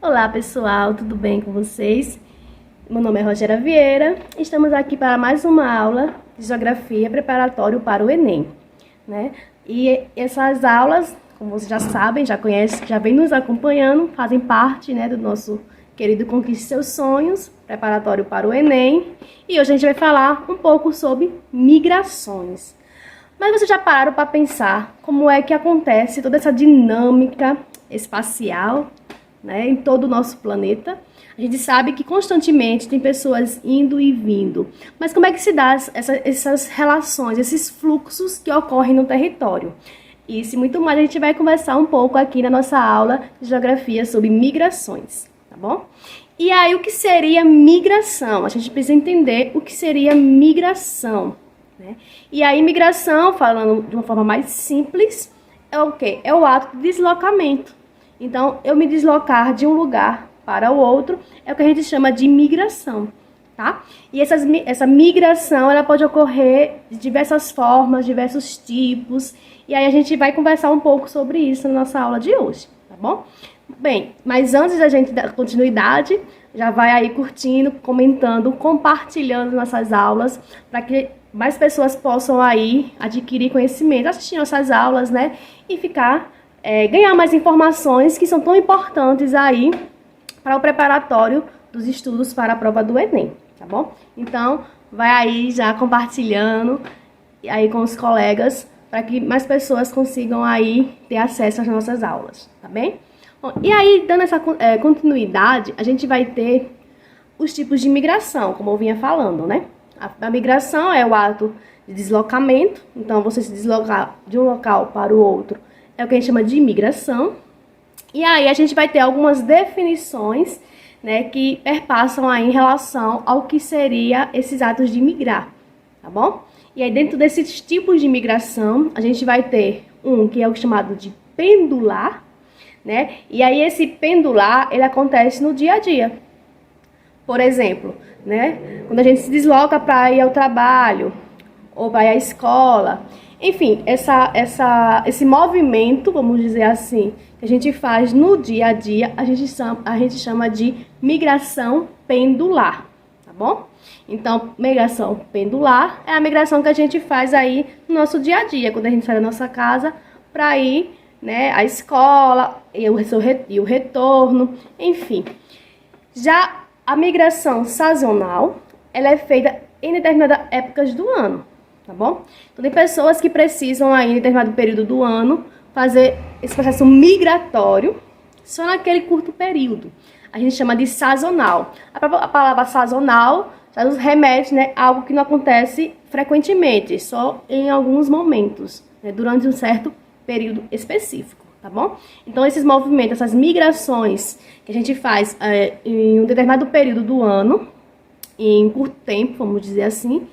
Olá pessoal, tudo bem com vocês? Meu nome é Rogéria Vieira, estamos aqui para mais uma aula de Geografia preparatório para o Enem, né? E essas aulas, como vocês já sabem, já conhecem, já vem nos acompanhando, fazem parte, né, do nosso querido Conquiste Seus Sonhos, preparatório para o Enem. E hoje a gente vai falar um pouco sobre migrações. Mas vocês já pararam para pensar como é que acontece toda essa dinâmica espacial, né, em todo o nosso planeta? A gente sabe que constantemente tem pessoas indo e vindo. Mas como é que se dá essas relações, esses fluxos que ocorrem no território? Isso e muito mais a gente vai conversar um pouco aqui na nossa aula de Geografia sobre migrações, tá bom? E aí, o que seria migração? A gente precisa entender o que seria migração, né? E a imigração, falando de uma forma mais simples, é o quê? É o ato de deslocamento. Então, eu me deslocar de um lugar para o outro é o que a gente chama de migração, tá? E essa migração, ela pode ocorrer de diversas formas, diversos tipos, e aí a gente vai conversar um pouco sobre isso na nossa aula de hoje, tá bom? Bem, mas antes da gente dar continuidade, já vai aí curtindo, comentando, compartilhando nossas aulas, para que mais pessoas possam aí adquirir conhecimento, assistir nossas aulas, né? E ganhar mais informações que são tão importantes aí para o preparatório dos estudos para a prova do Enem, tá bom? Então, vai aí já compartilhando aí com os colegas para que mais pessoas consigam aí ter acesso às nossas aulas, tá bem? Bom, e aí, dando essa continuidade, a gente vai ter os tipos de migração, como eu vinha falando, né? A migração é o ato de deslocamento, então você se deslocar de um local para o outro é o que a gente chama de migração. E aí a gente vai ter algumas definições, né, que perpassam aí em relação ao que seria esses atos de migrar, tá bom? E aí dentro desses tipos de migração, a gente vai ter um que é o chamado de pendular, né? E aí esse pendular, ele acontece no dia a dia. Por exemplo, né, quando a gente se desloca para ir ao trabalho ou para ir à escola, enfim, esse movimento, vamos dizer assim, que a gente faz no dia a dia, a gente chama de migração pendular, tá bom? Então, migração pendular é a migração que a gente faz aí no nosso dia a dia, quando a gente sai da nossa casa para ir, né, à escola e o retorno, enfim. Já a migração sazonal, ela é feita em determinadas épocas do ano, tá bom? Então, tem pessoas que precisam aí, em determinado período do ano, fazer esse processo migratório só naquele curto período. A gente chama de sazonal. A palavra sazonal já nos remete, né, a algo que não acontece frequentemente, só em alguns momentos, né, durante um certo período específico, tá bom? Então, esses movimentos, essas migrações que a gente faz em um determinado período do ano, em curto tempo, vamos dizer assim,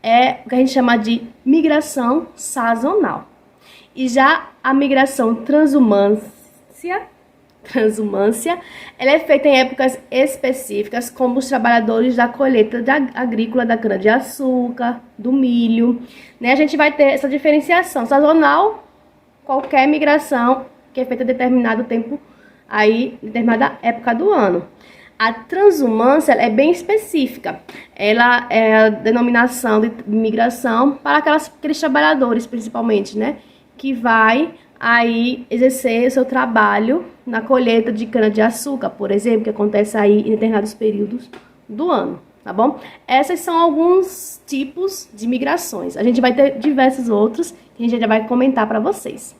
é o que a gente chama de migração sazonal. E já a migração transumância, ela é feita em épocas específicas, como os trabalhadores da colheita agrícola da cana-de-açúcar, do milho, né? A gente vai ter essa diferenciação. Sazonal, qualquer migração que é feita em determinado tempo, aí, em determinada época do ano. A transumância é bem específica. Ela é a denominação de migração para aqueles trabalhadores, principalmente, né, que vai aí exercer o seu trabalho na colheita de cana-de-açúcar, por exemplo, que acontece aí em determinados períodos do ano, tá bom? Esses são alguns tipos de migrações. A gente vai ter diversos outros que a gente já vai comentar para vocês.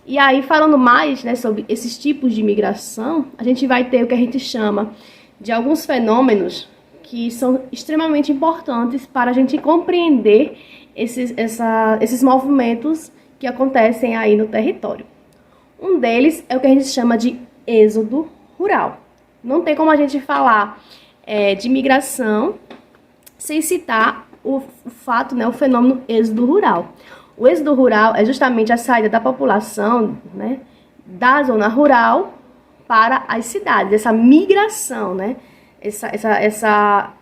E aí, falando mais, né, sobre esses tipos de migração, a gente vai ter o que a gente chama de alguns fenômenos que são extremamente importantes para a gente compreender esses movimentos que acontecem aí no território. Um deles é o que a gente chama de êxodo rural. Não tem como a gente falar de migração sem citar o fato, né, o fenômeno êxodo rural. O êxodo rural é justamente a saída da população, né, da zona rural para as cidades, essa migração, né, essa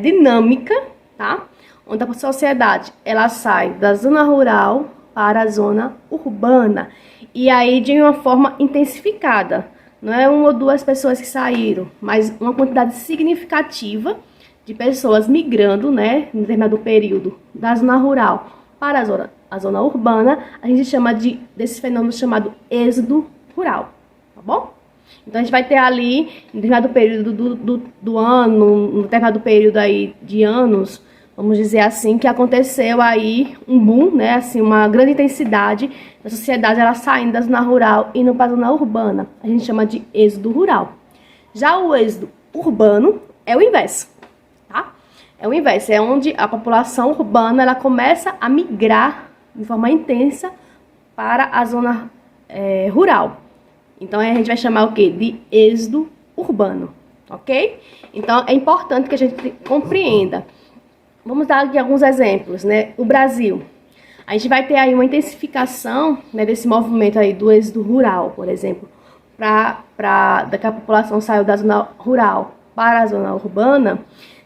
dinâmica, tá? Onde a sociedade ela sai da zona rural para a zona urbana e aí de uma forma intensificada, Não é uma ou duas pessoas que saíram, mas uma quantidade significativa de pessoas migrando, né, no determinado período, da zona rural para a zona urbana. A gente chama desse fenômeno chamado êxodo rural, tá bom? Então a gente vai ter ali, em determinado período do ano, em determinado período aí de anos, vamos dizer assim, que aconteceu aí um boom, né, assim, uma grande intensidade da sociedade, ela saindo da zona rural e indo para a zona urbana. A gente chama de êxodo rural. Já o êxodo urbano é o inverso, tá? É o inverso, é onde a população urbana, ela começa a migrar de forma intensa para a zona rural. Então a gente vai chamar o quê? De êxodo urbano, ok? Então é importante que a gente compreenda. Vamos dar aqui alguns exemplos, né? O Brasil, a gente vai ter aí uma intensificação, né, desse movimento aí do êxodo rural, por exemplo, da que a população saiu da zona rural para a zona urbana,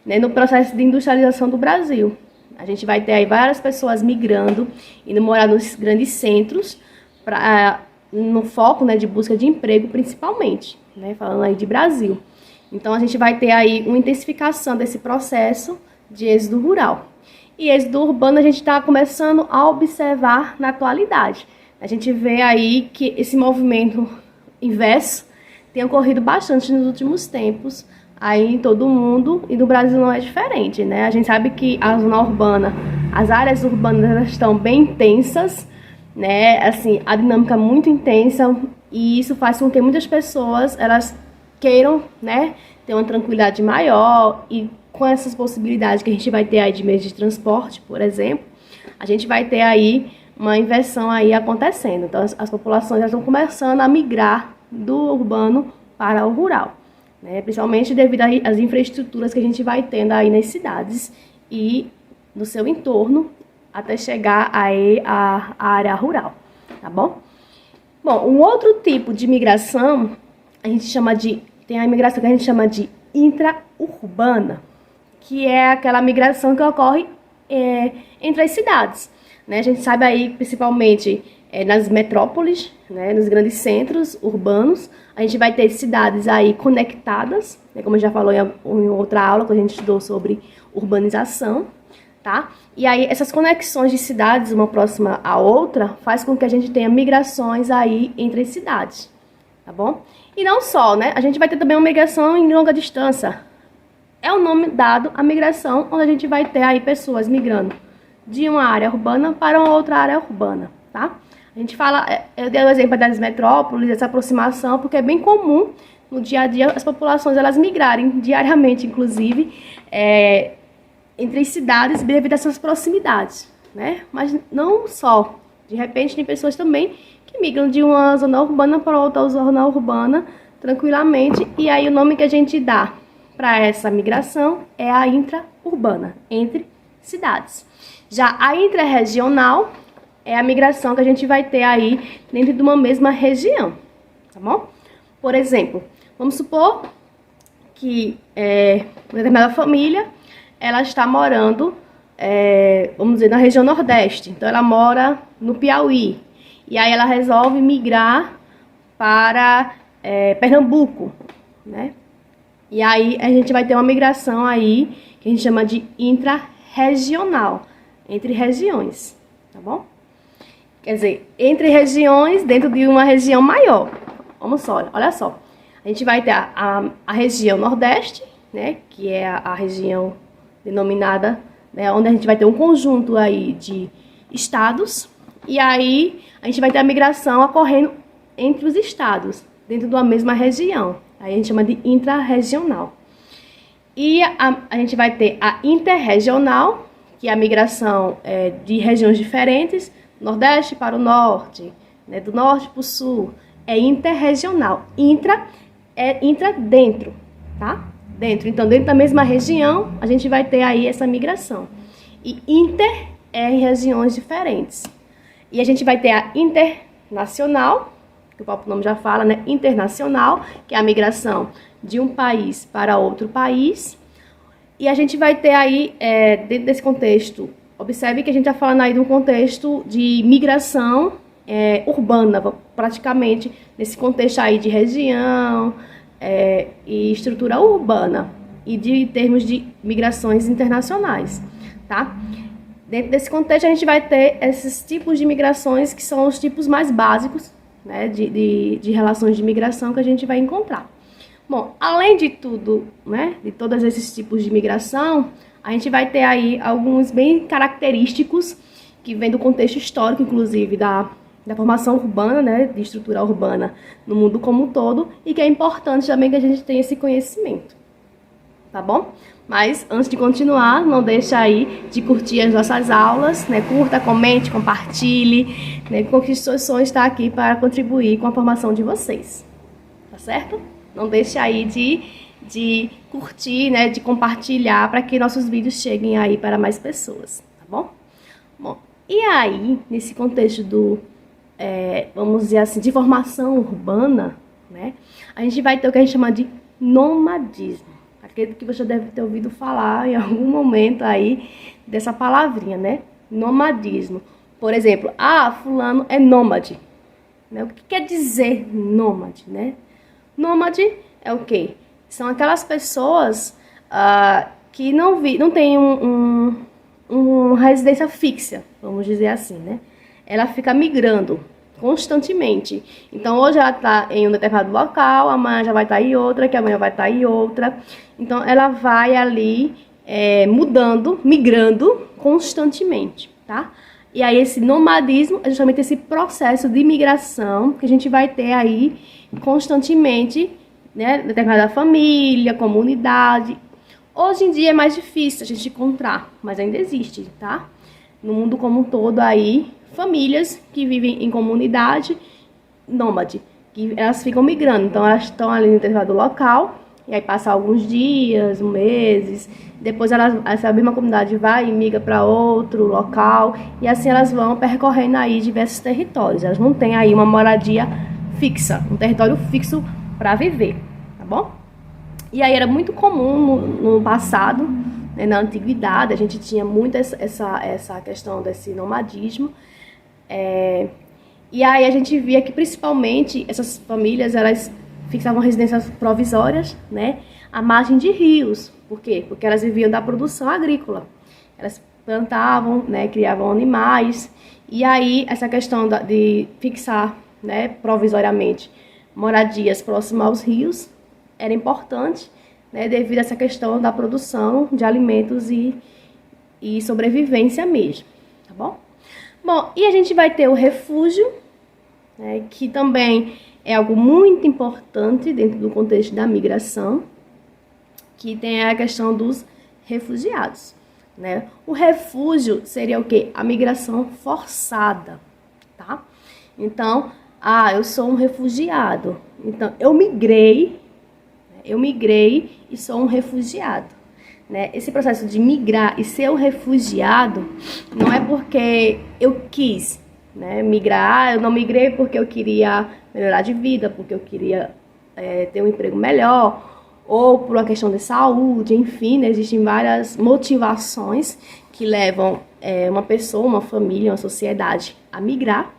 né, no processo de industrialização do Brasil. A gente vai ter aí várias pessoas migrando, indo morar nos grandes centros, no foco, né, de busca de emprego principalmente, né, falando aí de Brasil. Então a gente vai ter aí uma intensificação desse processo de êxodo rural. E êxodo urbano a gente está começando a observar na atualidade. A gente vê aí que esse movimento inverso tem ocorrido bastante nos últimos tempos, aí em todo o mundo, e no Brasil não é diferente, né? A gente sabe que a zona urbana, as áreas urbanas estão bem intensas, né? Assim, a dinâmica é muito intensa, e isso faz com que muitas pessoas, elas queiram, né, ter uma tranquilidade maior, e com essas possibilidades que a gente vai ter aí de meios de transporte, por exemplo, a gente vai ter aí uma inversão aí acontecendo. Então as populações já estão começando a migrar do urbano para o rural, né? Principalmente devido às infraestruturas que a gente vai tendo aí nas cidades e no seu entorno, até chegar aí à área rural, tá bom? Bom, um outro tipo de migração, tem a imigração que a gente chama de intraurbana, que é aquela migração que ocorre entre as cidades, né? A gente sabe aí, principalmente nas metrópoles, né, nos grandes centros urbanos, a gente vai ter cidades aí conectadas, né, como eu já falou em outra aula, que a gente estudou sobre urbanização, tá? E aí essas conexões de cidades, uma próxima à outra, faz com que a gente tenha migrações aí entre as cidades, tá bom? E não só, né? A gente vai ter também uma migração em longa distância. É o nome dado à migração, onde a gente vai ter aí pessoas migrando de uma área urbana para uma outra área urbana, tá? A gente fala, eu dei o exemplo das metrópoles, essa aproximação, porque é bem comum no dia a dia as populações elas migrarem diariamente, inclusive, entre as cidades devido a essas proximidades, né? Mas não só, de repente tem pessoas também que migram de uma zona urbana para outra zona urbana tranquilamente, e aí o nome que a gente dá para essa migração é a intra-urbana, entre cidades. Já a intra-regional é a migração que a gente vai ter aí dentro de uma mesma região, tá bom? Por exemplo, vamos supor que uma determinada família, ela está morando, vamos dizer, na região Nordeste. Então ela mora no Piauí, e aí ela resolve migrar para Pernambuco, né? E aí a gente vai ter uma migração aí que a gente chama de intra-regional, entre regiões, tá bom? Quer dizer, entre regiões dentro de uma região maior. Vamos só, olha só. A gente vai ter a região Nordeste, né, que é a região denominada, né, onde a gente vai ter um conjunto aí de estados, e aí a gente vai ter a migração ocorrendo entre os estados, dentro de uma mesma região. Aí a gente chama de intra-regional. E a gente vai ter a interregional, que é a migração de regiões diferentes, Nordeste para o Norte, né, do Norte para o Sul. É interregional. Intra é intra dentro, tá? Dentro. Então, dentro da mesma região, a gente vai ter aí essa migração. E inter é em regiões diferentes. E a gente vai ter a internacional, que o próprio nome já fala, né? Internacional, que é a migração de um país para outro país. E a gente vai ter aí, dentro desse contexto, observe que a gente está falando aí de um contexto de migração urbana, praticamente nesse contexto aí de região e estrutura urbana e de termos de migrações internacionais, tá? Dentro desse contexto a gente vai ter esses tipos de migrações que são os tipos mais básicos, né, de relações de migração que a gente vai encontrar. Bom, além de tudo, né, de todos esses tipos de migração, a gente vai ter aí alguns bem característicos que vêm do contexto histórico, inclusive, da formação urbana, né, de estrutura urbana no mundo como um todo, e que é importante também que a gente tenha esse conhecimento, tá bom? Mas, antes de continuar, não deixa aí de curtir as nossas aulas, né, curta, comente, compartilhe, né, Conquistões está aqui para contribuir com a formação de vocês, tá certo? Não deixe aí de curtir, né, de compartilhar para que nossos vídeos cheguem aí para mais pessoas, tá bom? Bom, e aí, nesse contexto vamos dizer assim, de formação urbana, né, a gente vai ter o que a gente chama de nomadismo. Acredito que você deve ter ouvido falar em algum momento aí dessa palavrinha, né, nomadismo. Por exemplo, fulano é nômade, né? O que quer dizer nômade, né? Nômade é o quê? São aquelas pessoas que não têm uma residência fixa, vamos dizer assim, né? Ela fica migrando constantemente. Então, hoje ela está em um determinado local, amanhã já vai estar em outra, que amanhã vai estar em outra. Então, ela vai ali migrando constantemente, tá? E aí, esse nomadismo é justamente esse processo de migração que a gente vai ter aí constantemente, né? Determinada família, comunidade. Hoje em dia é mais difícil a gente encontrar, mas ainda existe, tá? No mundo como um todo aí, famílias que vivem em comunidade nômade, que elas ficam migrando. Então, elas estão ali no determinado local, e aí passa alguns dias, meses, depois essa mesma comunidade vai e migra para outro local, e assim elas vão percorrendo aí diversos territórios. Elas não têm aí uma moradia fixa, um território fixo para viver, tá bom? E aí era muito comum no passado, né, na antiguidade, a gente tinha muito essa questão desse nomadismo. E aí a gente via que principalmente essas famílias, elas fixavam residências provisórias, né, à margem de rios. Por quê? Porque elas viviam da produção agrícola. Elas plantavam, né, criavam animais. E aí essa questão de fixar, né, provisoriamente moradias próximas aos rios era importante, né, devido a essa questão da produção de alimentos e sobrevivência mesmo, tá bom? Bom, e a gente vai ter o refúgio, né, que também é algo muito importante dentro do contexto da migração, que tem a questão dos refugiados, né? O refúgio seria o quê? A migração forçada, tá? Então, eu sou um refugiado, então eu migrei e sou um refugiado, né? Esse processo de migrar e ser um refugiado não é porque eu quis, né, migrar. Eu não migrei porque eu queria melhorar de vida, porque eu queria ter um emprego melhor, ou por uma questão de saúde, enfim, né? Existem várias motivações que levam uma pessoa, uma família, uma sociedade a migrar.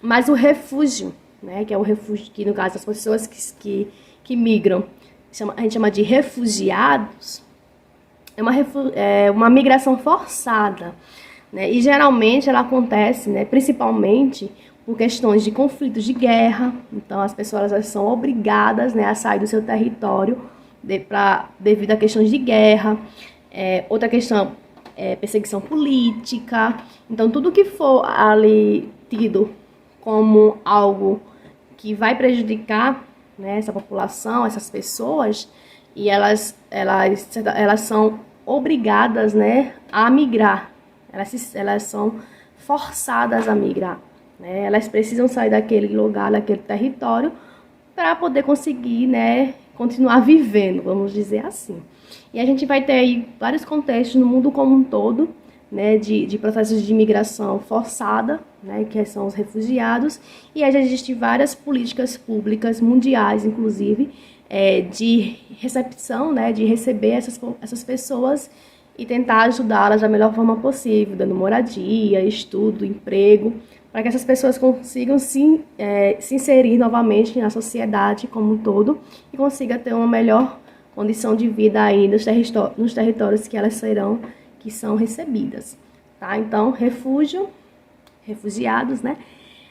Mas o refúgio, né, que é o refúgio, que no caso as pessoas que migram, a gente chama de refugiados, é uma migração forçada, né? E geralmente ela acontece, né, principalmente por questões de conflitos de guerra. Então as pessoas elas são obrigadas, né, a sair do seu território devido a questões de guerra. Outra questão é perseguição política. Então tudo que for ali tido como algo que vai prejudicar, né, essa população, essas pessoas, e elas são obrigadas, né, a migrar. Elas são forçadas a migrar, né? Elas precisam sair daquele lugar, daquele território, para poder conseguir, né, continuar vivendo, vamos dizer assim. E a gente vai ter aí vários contextos no mundo como um todo, né, de processos de imigração forçada, né, que são os refugiados, e aí já existem várias políticas públicas mundiais, inclusive, de recepção, né, de receber essas pessoas e tentar ajudá-las da melhor forma possível, dando moradia, estudo, emprego, para que essas pessoas consigam se inserir novamente na sociedade como um todo e consiga ter uma melhor condição de vida aí nos territórios que elas que são recebidas, tá? Então, refugiados, né?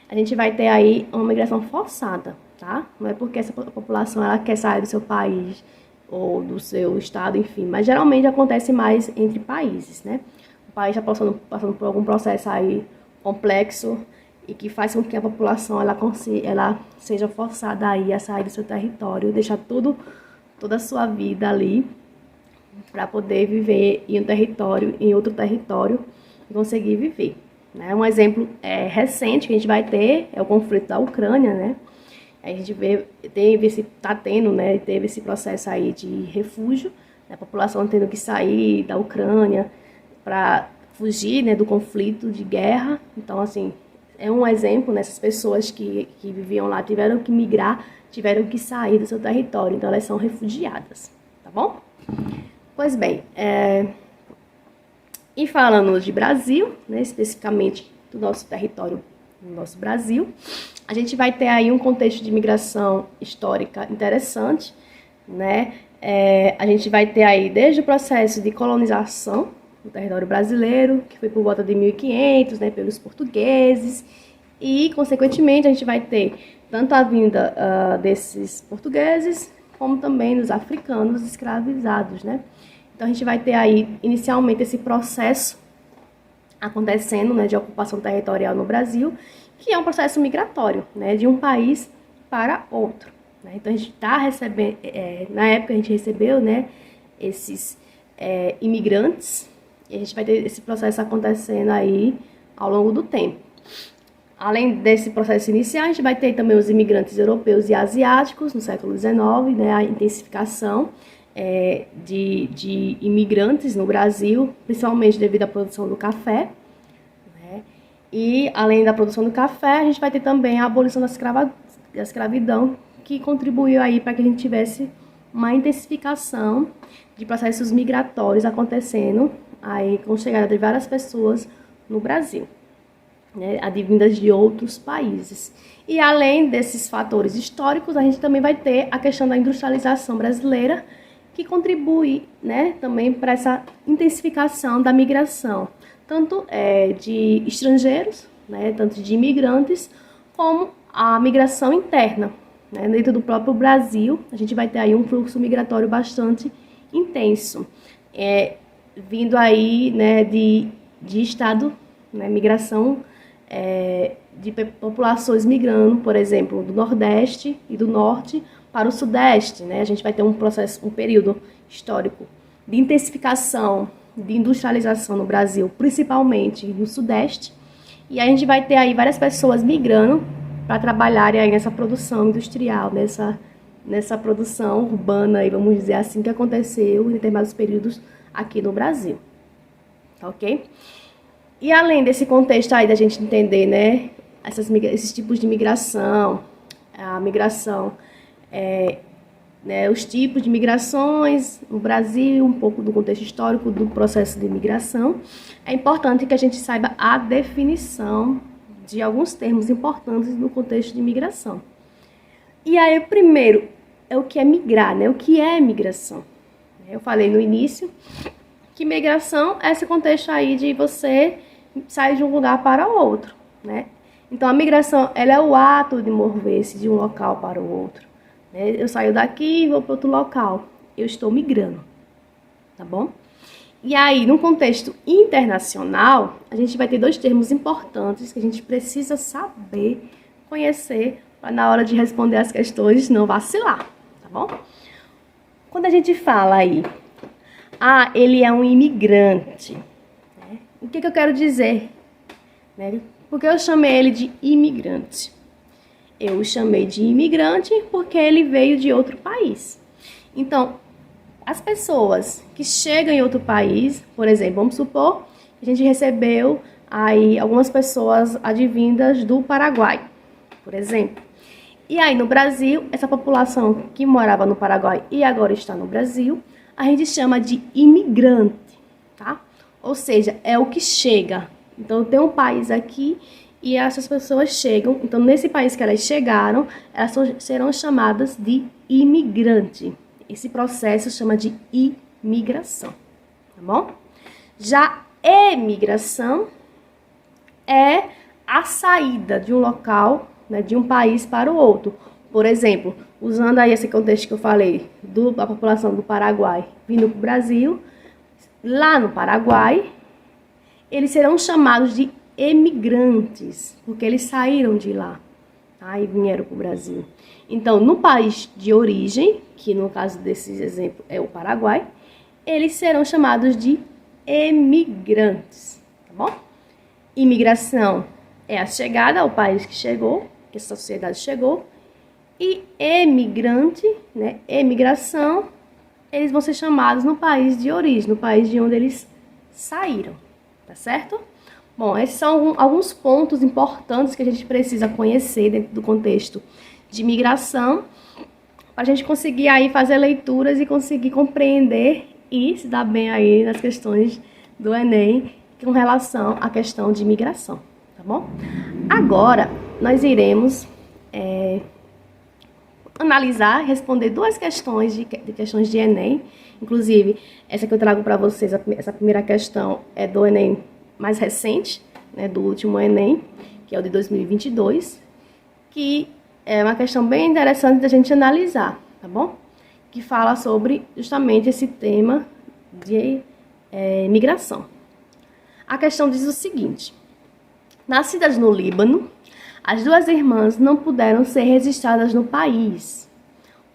A gente vai ter aí uma migração forçada, tá? Não é porque essa população ela quer sair do seu país ou do seu estado, enfim, mas geralmente acontece mais entre países, né? O país está passando por algum processo aí complexo e que faz com que a população ela seja forçada aí a sair do seu território, deixar toda a sua vida ali para poder viver em outro território e conseguir viver. Né? Um exemplo recente que a gente vai ter é o conflito da Ucrânia, né? A gente teve esse processo aí de refúgio, né? A população tendo que sair da Ucrânia para fugir, né, do conflito de guerra. Então, assim, é um exemplo, né? Essas pessoas que viviam lá tiveram que migrar, tiveram que sair do seu território, então elas são refugiadas, tá bom? Pois bem, e falando de Brasil, né, especificamente do nosso território, do nosso Brasil, a gente vai ter aí um contexto de migração histórica interessante, né? A gente vai ter aí desde o processo de colonização do território brasileiro, que foi por volta de 1500, né, pelos portugueses, e, consequentemente, a gente vai ter tanto a vinda desses portugueses, como também dos africanos escravizados, né? Então, a gente vai ter aí, inicialmente, esse processo acontecendo, né, de ocupação territorial no Brasil, que é um processo migratório, né, de um país para outro. Né? Então, a gente está recebendo, na época a gente recebeu, né, esses imigrantes, e a gente vai ter esse processo acontecendo aí ao longo do tempo. Além desse processo inicial, a gente vai ter também os imigrantes europeus e asiáticos no século XIX, né, a intensificação de imigrantes no Brasil, principalmente devido à produção do café. Né? E, além da produção do café, a gente vai ter também a abolição da escravidão, que contribuiu aí para que a gente tivesse uma intensificação de processos migratórios acontecendo aí com a chegada de várias pessoas no Brasil, né, advindas de outros países. E além desses fatores históricos, a gente também vai ter a questão da industrialização brasileira, que contribui, né, também para essa intensificação da migração, tanto de estrangeiros, né, tanto de imigrantes, como a migração interna. Né, dentro do próprio Brasil, a gente vai ter aí um fluxo migratório bastante intenso, vindo aí, né, de estado, né, migração de populações migrando, por exemplo, do Nordeste e do Norte para o Sudeste. Né? A gente vai ter um período histórico de intensificação, de industrialização no Brasil, principalmente no Sudeste, e a gente vai ter aí várias pessoas migrando para trabalharem aí nessa produção industrial, nessa produção urbana, aí, vamos dizer assim, que aconteceu em determinados períodos aqui no Brasil. Ok? E além desse contexto aí da gente entender, né, esses tipos de migração, a migração, né, os tipos de migrações no Brasil, um pouco do contexto histórico do processo de migração, é importante que a gente saiba a definição de alguns termos importantes no contexto de migração. E aí, primeiro, o que é migrar, né? O que é migração? Eu falei no início que migração é esse contexto aí de você sair de um lugar para outro, né? Então, a migração, ela é o ato de mover-se de um local para o outro. Né? Eu saio daqui e vou para outro local. Eu estou migrando, tá bom? E aí, no contexto internacional, a gente vai ter dois termos importantes que a gente precisa saber, conhecer, para na hora de responder as questões não vacilar, tá bom? Quando a gente fala aí, ele é um imigrante, né? O que eu quero dizer? Né? Porque eu chamei ele de imigrante. Eu o chamei de imigrante porque ele veio de outro país. Então, as pessoas que chegam em outro país, por exemplo, vamos supor que a gente recebeu aí algumas pessoas advindas do Paraguai, por exemplo. E aí no Brasil, essa população que morava no Paraguai e agora está no Brasil, a gente chama de imigrante, tá? Ou seja, é o que chega. Então tem um país aqui e essas pessoas chegam. Então, nesse país que elas chegaram, elas serão chamadas de imigrante. Esse processo chama de imigração, tá bom? Já emigração é a saída de um local, né, de um país para o outro. Por exemplo, usando aí esse contexto que eu falei, da população do Paraguai vindo para o Brasil, lá no Paraguai, eles serão chamados de emigrantes, porque eles saíram de lá, tá, e vieram para o Brasil. Então, no país de origem, que no caso desse exemplo é o Paraguai, eles serão chamados de emigrantes, tá bom? Imigração é a chegada ao país que chegou, que essa sociedade chegou, e emigrante, né, emigração, eles vão ser chamados no país de origem, no país de onde eles saíram, tá certo? Bom, esses são alguns pontos importantes que a gente precisa conhecer dentro do contexto de migração, para a gente conseguir aí fazer leituras e conseguir compreender e se dar bem aí nas questões do Enem com relação à questão de migração, tá bom? Agora, nós iremos analisar, responder duas questões de questões de Enem. Inclusive, essa que eu trago para vocês, essa primeira questão é do Enem mais recente, né, do último Enem, que é o de 2022, que é uma questão bem interessante da gente analisar, tá bom? Que fala sobre justamente esse tema de migração. A questão diz o seguinte: nascidas no Líbano, as duas irmãs não puderam ser registradas no país,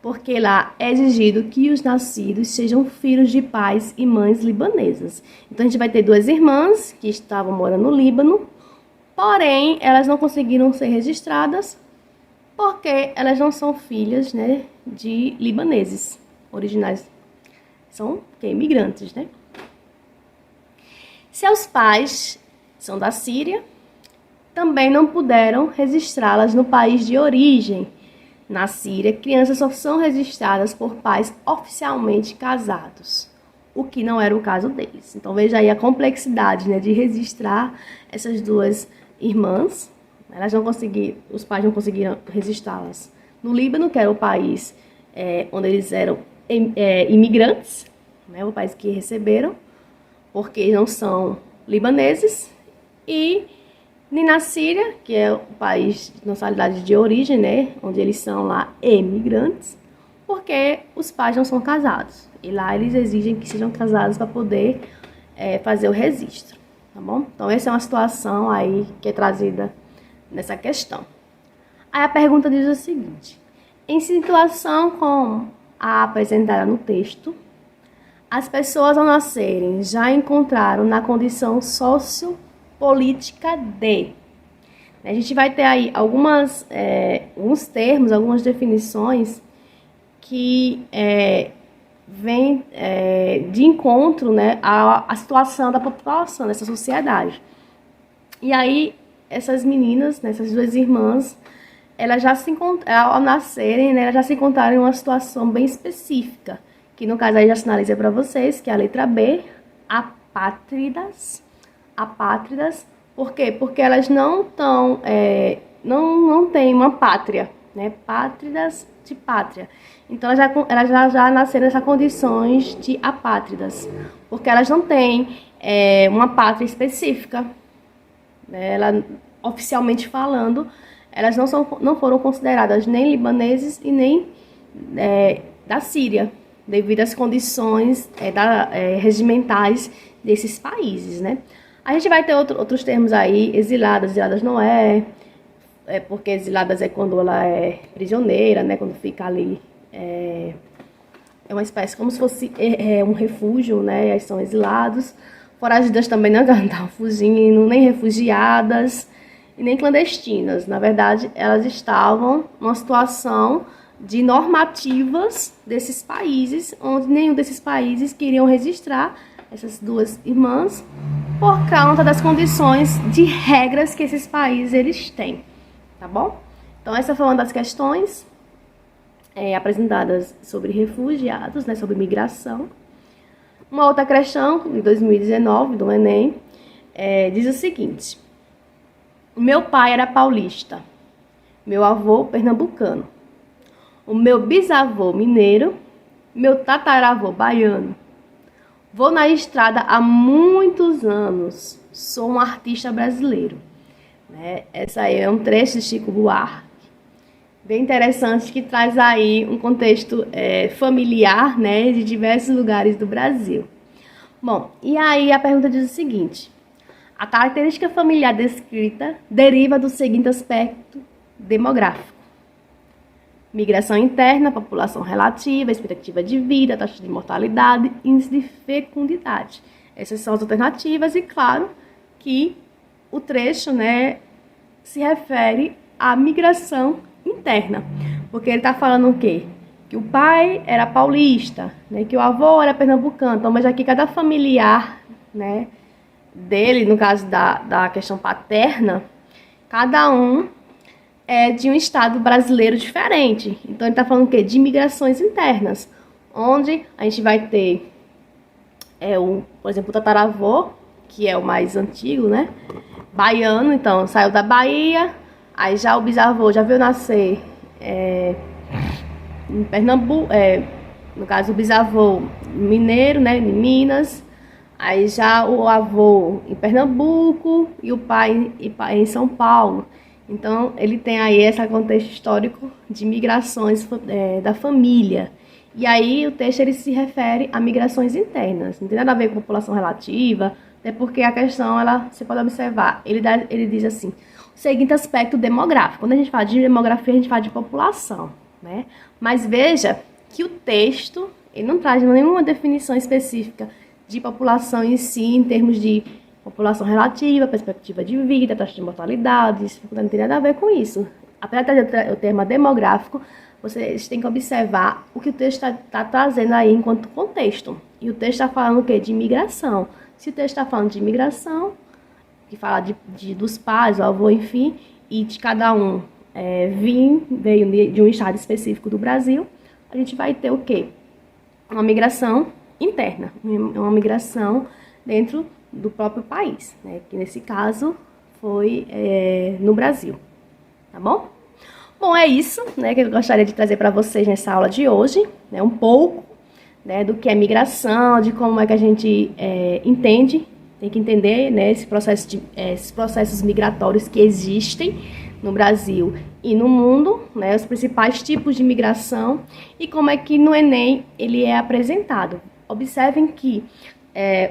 porque lá é exigido que os nascidos sejam filhos de pais e mães libanesas. Então, a gente vai ter duas irmãs que estavam morando no Líbano, porém, elas não conseguiram ser registradas porque elas não são filhas, né, de libaneses originais. São imigrantes, né? Seus pais são da Síria, também não puderam registrá-las no país de origem. Na Síria, crianças só são registradas por pais oficialmente casados, o que não era o caso deles. Então, veja aí a complexidade, né, de registrar essas duas irmãs. Elas não conseguiram, os pais não conseguiram registrá-las no Líbano, que era o país onde eles eram imigrantes, né, o país que receberam, porque não são libaneses, e nem na Síria, que é o país de nacionalidade de origem, né, onde eles são lá imigrantes, porque os pais não são casados. E lá eles exigem que sejam casados para poder fazer o registro, tá bom? Então, essa é uma situação aí que é trazida nessa questão. Aí a pergunta diz o seguinte: em situação como a apresentada no texto, as pessoas ao nascerem já encontraram na condição sociopolítica de... A gente vai ter aí alguns termos, algumas definições que vêm de encontro, né, à situação da população dessa sociedade. E aí, essas meninas, né, essas duas irmãs, elas já ao nascerem, né, elas já se encontraram em uma situação bem específica, que no caso aí já sinalizei para vocês, que é a letra B, apátridas. Apátridas, por quê? Porque elas não estão, não têm uma pátria, né, pátridas de pátria. Então elas já nasceram nessas condições de apátridas, porque elas não têm uma pátria específica, né, oficialmente falando, elas não foram consideradas nem libaneses e nem da Síria, devido às condições regimentais desses países, né? A gente vai ter outros termos aí, exiladas não porque exiladas é quando ela é prisioneira, né? Quando fica ali, é uma espécie como se fosse um refúgio, né? Aí são exilados. Foragidas também não estavam fugindo, nem refugiadas e nem clandestinas. Na verdade, elas estavam numa situação de normativas desses países, onde nenhum desses países queriam registrar essas duas irmãs por conta das condições de regras que esses países eles têm, tá bom? Então, essa foi uma das questões apresentadas sobre refugiados, né, sobre migração. Uma outra questão, de 2019, do Enem, diz o seguinte: Meu pai era paulista, meu avô pernambucano, o meu bisavô mineiro, meu tataravô baiano. Vou na estrada há muitos anos, sou um artista brasileiro. Essa aí é um trecho de Chico Buarque, bem interessante, que traz aí um contexto familiar, né, de diversos lugares do Brasil. Bom, e aí a pergunta diz o seguinte: a característica familiar descrita deriva do seguinte aspecto demográfico: migração interna, população relativa, expectativa de vida, taxa de mortalidade, índice de fecundidade. Essas são as alternativas e, claro, que o trecho, né, se refere à migração interna. Porque ele está falando o quê? Que o pai era paulista, né, que o avô era pernambucano. Então, mas aqui cada familiar, né, dele, no caso da questão paterna, cada um é de um estado brasileiro diferente. Então, ele está falando o quê? De migrações internas, onde a gente vai ter, por exemplo, o tataravô, que é o mais antigo, né? Baiano, então, saiu da Bahia, aí já o bisavô já veio nascer em Pernambuco, no caso, o bisavô mineiro, né, em Minas, aí já o avô em Pernambuco e o pai em São Paulo. Então, ele tem aí esse contexto histórico de migrações da família. E aí, o texto ele se refere a migrações internas. Não tem nada a ver com população relativa, até porque a questão, você pode observar, ele diz assim, o seguinte aspecto demográfico. Quando a gente fala de demografia, a gente fala de população, né? Mas veja que o texto, ele não traz nenhuma definição específica de população em si, em termos de população relativa, perspectiva de vida, taxa de mortalidade, isso não tem nada a ver com isso. Apesar de ter o termo demográfico, vocês têm que observar o que o texto está trazendo aí enquanto contexto. E o texto está falando o quê? De imigração. Se o texto está falando de imigração, que fala dos pais, o avô, enfim, e de cada um veio de um estado específico do Brasil, a gente vai ter o quê? Uma migração interna, uma migração dentro do próprio país, né? Que nesse caso foi no Brasil, tá bom? Bom, é isso, né, que eu gostaria de trazer para vocês nessa aula de hoje, né, um pouco, né, do que é migração, de como é que a gente entende, tem que entender, né, esses processos migratórios que existem no Brasil e no mundo, né, os principais tipos de migração e como é que no Enem ele é apresentado. Observem que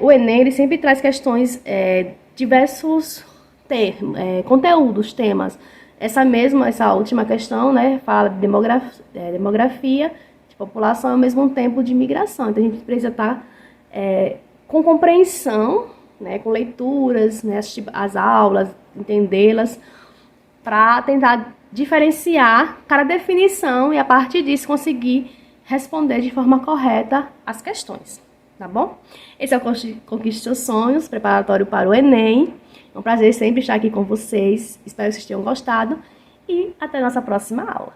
o Enem ele sempre traz questões, diversos conteúdos, temas. Essa última questão, né, fala de demografia, de população e ao mesmo tempo de migração. Então a gente precisa estar com compreensão, né, com leituras, né, assistir as aulas, entendê-las, para tentar diferenciar cada definição e a partir disso conseguir responder de forma correta as questões. Tá bom? Esse é o Conquiste Seus Sonhos, preparatório para o Enem. É um prazer sempre estar aqui com vocês. Espero que vocês tenham gostado e até a nossa próxima aula.